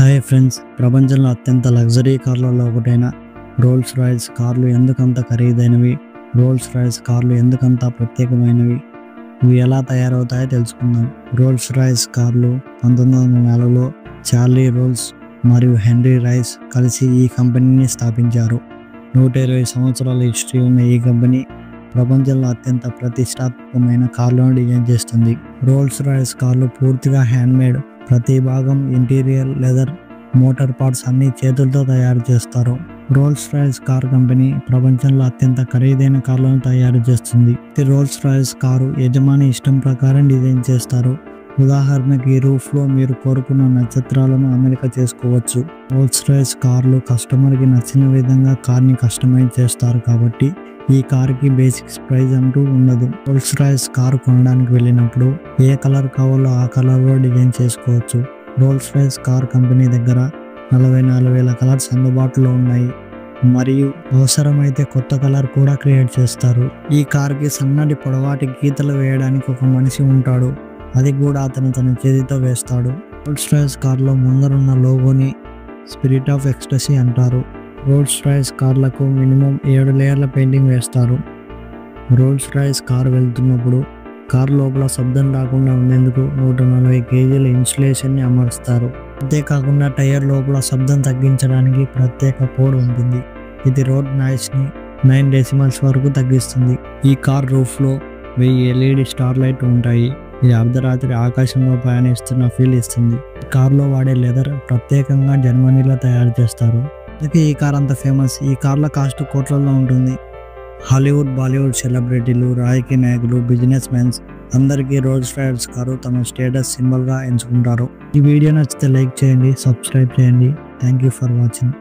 Hi friends, ప్రపంచంలో అత్యంత luxury కార్లలో ఒకటైన రోల్స్ రాయ్స్ కార్లు ఎందుకంత ఖరీదైనవి, రోల్స్ రాయ్స్ కార్లు ఎందుకంత ప్రత్యేకమైనవి, ఇవి ఎలా తయారవుతాయో తెలుసుకుందాం. రోల్స్ రాయ్స్ కార్లు 1904లో చార్లీ రోల్స్ మరియు హెన్రీ రైస్ కలిసి ఈ కంపెనీని స్థాపించారు. 120 సంవత్సరాల హిస్టరీ ఉన్న ఈ కంపెనీ ప్రపంచంలో అత్యంత ప్రతిష్టాత్మకమైన కార్లను డిజైన్ చేస్తుంది. రోల్స్ రాయ్స్ కార్లు పూర్తిగా హ్యాండ్మేడ్, ప్రతి భాగం, ఇంటీరియర్, లెదర్, మోటార్ పార్ట్స్ అన్ని చేతులతో తయారు చేస్తారు. రోల్స్ రాయ్స్ కార్ కంపెనీ ప్రపంచంలో అత్యంత ఖరీదైన కార్లను తయారు చేస్తుంది. రోల్స్ రాయ్స్ కారు యజమాని ఇష్టం ప్రకారం డిజైన్ చేస్తారు. ఉదాహరణకి రూఫ్లో మీరు కోరుకున్న నక్షత్రాలను అమరిక చేసుకోవచ్చు. రోల్స్ రాయ్స్ కార్లు కస్టమర్కి నచ్చిన విధంగా కార్ని కస్టమైజ్ చేస్తారు కాబట్టి ఈ కార్కి బేసిక్స్ ప్రైస్ అంటూ ఉండదు. రోల్స్ రాయ్స్ కారు కొనడానికి వెళ్ళినప్పుడు ఏ కలర్ కావాలో ఆ కలర్లో డిజైన్ చేసుకోవచ్చు. రోల్స్ రాయ్స్ కార్ కంపెనీ దగ్గర 44,000 కలర్స్ అందుబాటులో ఉన్నాయి మరియు అవసరమైతే కొత్త కలర్ కూడా క్రియేట్ చేస్తారు. ఈ కార్కి సన్నటి పొడవాటి గీతలు వేయడానికి ఒక మనిషి ఉంటాడు, అది కూడా అతను తన చేతితో వేస్తాడు. రోల్స్ రాయ్స్ కార్లో ముందరున్న లోగోని స్పిరిట్ ఆఫ్ ఎక్స్టసీ అంటారు. రోల్స్ రాయ్స్ కార్లకు మినిమం 7 లేయర్ల పెయింటింగ్ వేస్తారు. రోల్స్ రాయ్స్ కారు వెళ్తున్నప్పుడు కారు లోపల శబ్దం రాకుండా ఉండేందుకు 140 కేజీల ఇన్సులేషన్ని అమరుస్తారు. అంతేకాకుండా టైర్ లోపల శబ్దం తగ్గించడానికి ప్రత్యేక కోడ్ ఉంటుంది. ఇది రోడ్ నాయిస్ని 9 డెసిమల్స్ వరకు తగ్గిస్తుంది. ఈ కార్ రూఫ్లో 1000 LED స్టార్ లైట్ ఉంటాయి. ఇది అర్ధరాత్రి ఆకాశంలో ప్రయాణిస్తున్న ఫీల్ ఇస్తుంది. కార్లో వాడే లెదర్ ప్రత్యేకంగా జర్మనీలో తయారు చేస్తారు. అందుకే ఈ కార్ అంత ఫేమస్. ఈ కార్ల కాస్ట్ కోట్లలో ఉంటుంది. హాలీవుడ్, బాలీవుడ్ సెలబ్రిటీలు, రాజకీయ నాయకులు, బిజినెస్ మెన్స్ అందరికీ రోల్స్ రాయ్స్ కారు తమ స్టేటస్ సింబల్గా ఎంచుకుంటారు. ఈ వీడియో నచ్చితే లైక్ చేయండి, సబ్స్క్రైబ్ చేయండి. Thank you for watching.